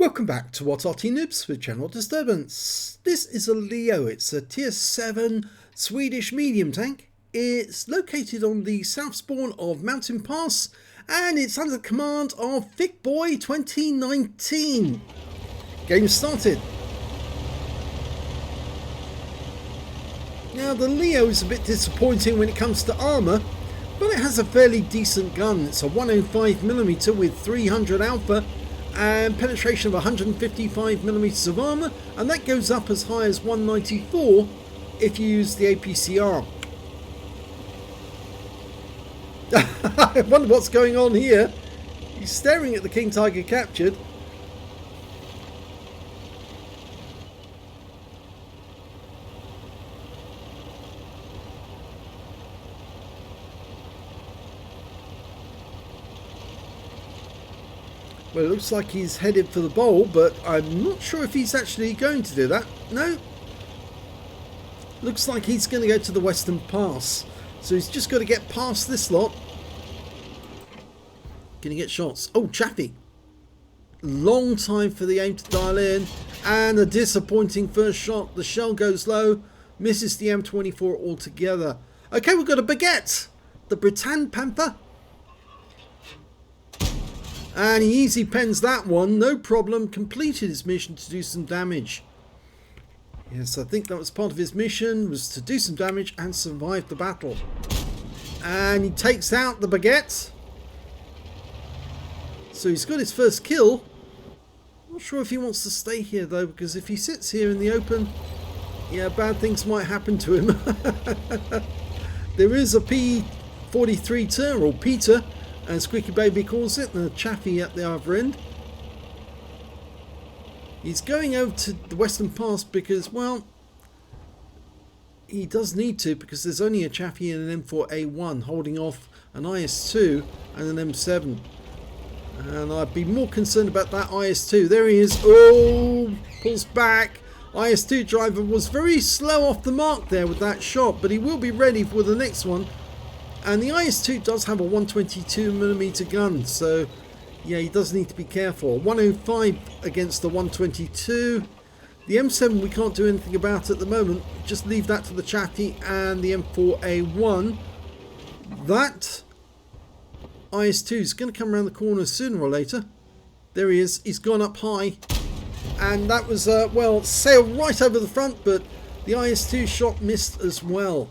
Welcome back to What's Arty Noobs with General Disturbance. This is a Leo. It's a tier 7 Swedish medium tank. It's located on the south spawn of Mountain Pass and it's under the command of Thickboy 2019. Game started. Now the Leo is a bit disappointing when it comes to armour, but it has a fairly decent gun. It's a 105mm with 300 alpha and penetration of 155mm of armour, and that goes up as high as 194 if you use the APCR. I wonder what's going on here. He's staring at the King Tiger captured. Well, it looks like he's headed for the bowl, but I'm not sure if he's actually going to do that. No. Looks like he's going to go to the Western Pass. So he's just got to get past this lot. Going to get shots. Oh, Chaffee. Long time for the aim to dial in. And a disappointing first shot. The shell goes low. Misses the M24 altogether. Okay, we've got a baguette. The Britann Panther. And he easy pens that one, no problem. Completed his mission to do some damage. Yes, I think that was part of his mission, was to do some damage and survive the battle. And he takes out the baguette. So he's got his first kill. Not sure if he wants to stay here though, because if he sits here in the open, yeah, bad things might happen to him. There is a P43 or Peter, as Squeaky Baby calls it, the Chaffee at the other end. He's going over to the Western Pass because, well, he does need to, because there's only a Chaffee and an M4A1 holding off an IS-2 and an M7. And I'd be more concerned about that IS-2. There he is. Oh, pulls back. IS-2 driver was very slow off the mark there with that shot, but he will be ready for the next one. And the IS-2 does have a 122mm gun, so yeah, he does need to be careful. 105 against the 122. The M7 we can't do anything about at the moment. Just leave that to the Chaffee and the M4A1. That IS-2 is going to come around the corner sooner or later. There he is. He's gone up high. And that was, well, sailed right over the front, but the IS-2 shot missed as well.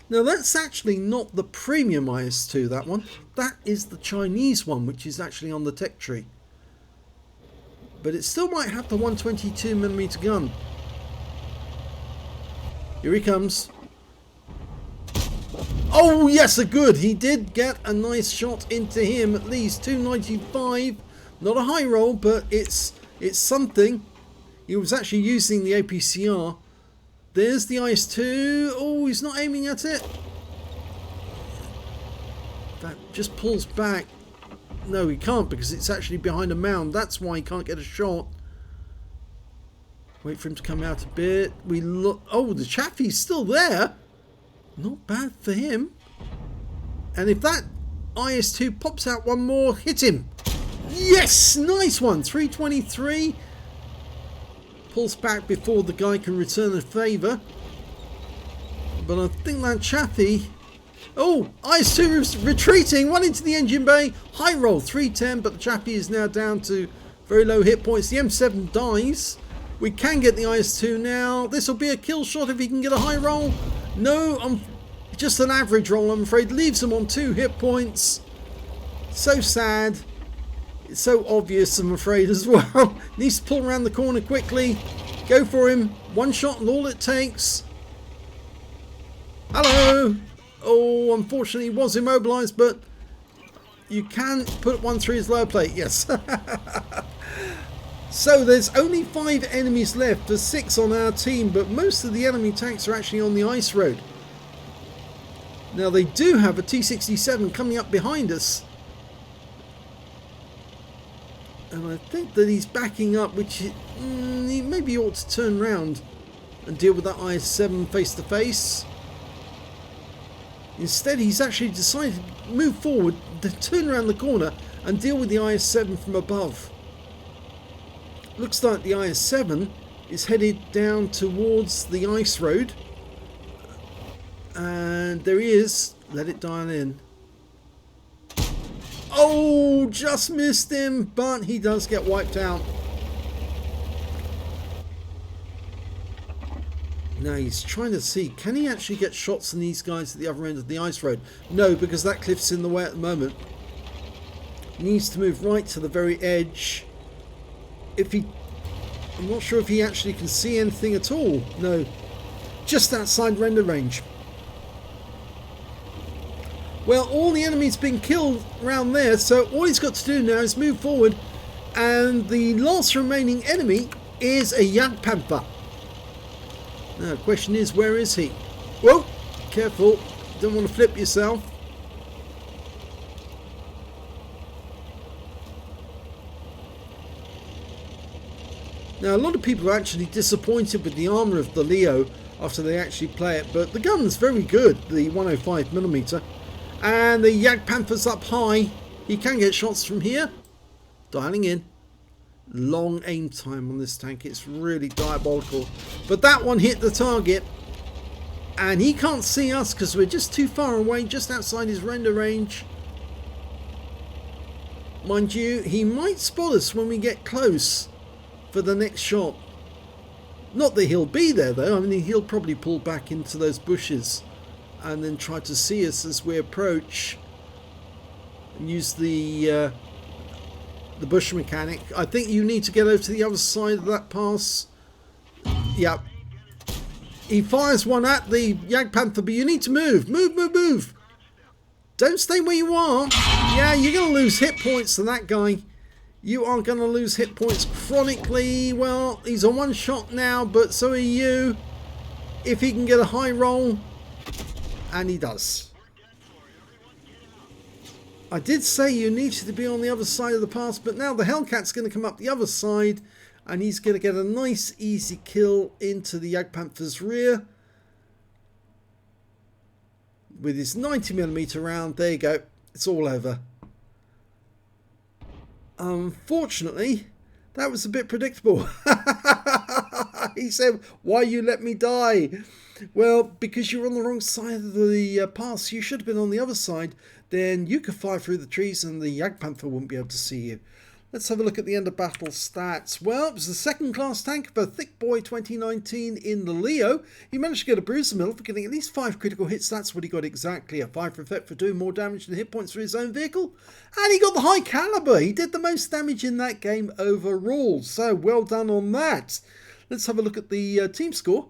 Now that's actually not the premium IS-2, that one. That is the Chinese one, which is actually on the tech tree. But it still might have the 122mm gun. Here he comes. Oh yes, a good. He did get a nice shot into him, at least 295. Not a high roll, but it's something. He was actually using the APCR. There's the IS-2. Oh, he's not aiming at it. That just pulls back. No, he can't, because it's actually behind a mound. That's why he can't get a shot. Wait for him to come out a bit. We look. Oh, the Chaffee's still there. Not bad for him. And if that IS-2 pops out one more, hit him. Yes, nice one. 323. Pulls back before the guy can return a favour. But I think that Chaffee... Oh, IS-2 is retreating. One into the engine bay. High roll, 310, but the Chaffee is now down to very low hit points. The M7 dies. We can get the IS-2 now. This will be a kill shot if he can get a high roll. No, just an average roll, I'm afraid. Leaves him on 2 hit points. So sad. It's so obvious, I'm afraid, as well. Needs to pull around the corner quickly. Go for him. One shot and all it takes. Hello. Oh, unfortunately, he was immobilized, but you can put one through his lower plate. Yes. So there's only 5 enemies left. There's 6 on our team, but most of the enemy tanks are actually on the ice road. Now, they do have a T-67 coming up behind us. And I think that he's backing up, which he maybe ought to turn round and deal with that IS-7 face to face. Instead, he's actually decided to move forward, to turn around the corner and deal with the IS-7 from above. looks like the IS-7 is headed down towards the ice road. And there he is. Let it dial in. Oh, just missed him, but he does get wiped out. Now he's trying to see, can he actually get shots on these guys at the other end of the ice road? No, because that cliff's in the way at the moment. He needs to move right to the very edge. I'm not sure if he actually can see anything at all. No, just outside render range. Well, all the enemies been killed around there, so all he's got to do now is move forward, and the last remaining enemy is a Jagdpanther. Now the question is, where is he? Whoa, careful, don't want to flip yourself. Now a lot of people are actually disappointed with the armour of the Leo after they actually play it, but the gun's very good, the 105mm. And the Jagdpanther's up high. He can get shots from here. Dialing in. Long aim time on this tank. It's really diabolical. But that one hit the target. And he can't see us because we're just too far away, just outside his render range. Mind you, he might spot us when we get close for the next shot. Not that he'll be there though. I mean, he'll probably pull back into those bushes and then try to see us as we approach and use the bush mechanic. I think you need to get over to the other side of that pass. Yep. He fires one at the Jagdpanther, but you need to move. Move. Don't stay where you are. Yeah, you're going to lose hit points to that guy. You are going to lose hit points chronically. Well, he's a one shot now, but so are you. If he can get a high roll. And he does. I did say you needed to be on the other side of the pass, but now the Hellcat's going to come up the other side and he's going to get a nice easy kill into the Jagdpanther's rear with his 90mm round. There you go. It's all over. Unfortunately, that was a bit predictable. He said, "Why you let me die?" Well, because you're on the wrong side of the pass. You should have been on the other side. Then you could fire through the trees and the Jagdpanther wouldn't be able to see you. Let's have a look at the end of battle stats. Well, it was the second class tank of a Thick Boy 2019 in the Leo. He managed to get a bruiser medal for getting at least 5 critical hits. That's what he got exactly. A 5 for effect for doing more damage than hit points for his own vehicle. And he got the high caliber. He did the most damage in that game overall. So well done on that. Let's have a look at the team score.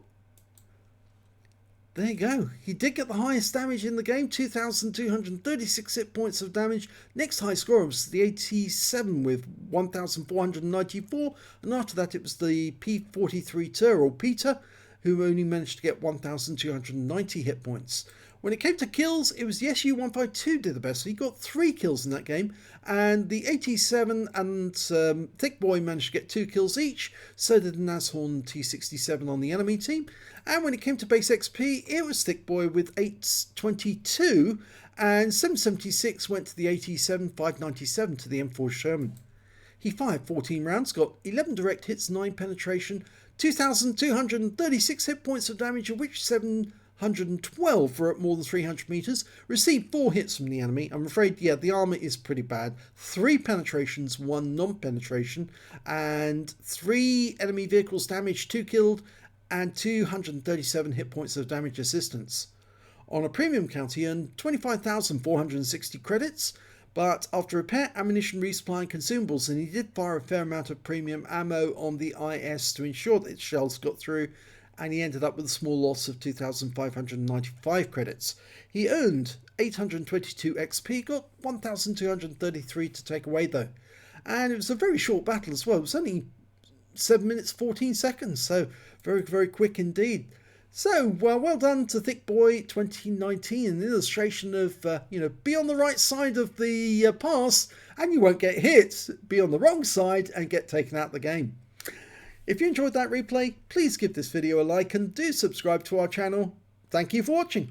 There you go. He did get the highest damage in the game, 2,236 hit points of damage. Next high score was the 87 with 1,494. And after that it was the P43 Tur, or Peter, who only managed to get 1,290 hit points. When it came to kills, it was the SU-152 did the best. He got 3 kills in that game, and the 87 and Thick Boy managed to get 2 kills each. So did the Nashorn T67 on the enemy team. And when it came to base XP, it was Thick Boy with 822, and 776 went to the 87, 597 to the M4 Sherman. He fired 14 rounds, got 11 direct hits, 9 penetration, 2,236 hit points of damage, of which 712 were at more than 300 meters, received 4 hits from the enemy. I'm afraid, yeah, the armor is pretty bad. 3 penetrations, 1 non-penetration, and 3 enemy vehicles damaged, 2 killed, and 237 hit points of damage assistance. On a premium count, he earned 25,460 credits, but after repair, ammunition, resupply and consumables, and he did fire a fair amount of premium ammo on the IS to ensure that its shells got through, and he ended up with a small loss of 2,595 credits. He earned 822 XP, got 1,233 to take away though. And it was a very short battle as well. It was only 7 minutes 14 seconds, so very, very quick indeed. So, well done to Thick Boy 2019, an illustration of, be on the right side of the pass and you won't get hit. Be on the wrong side and get taken out of the game. If you enjoyed that replay, please give this video a like and do subscribe to our channel. Thank you for watching.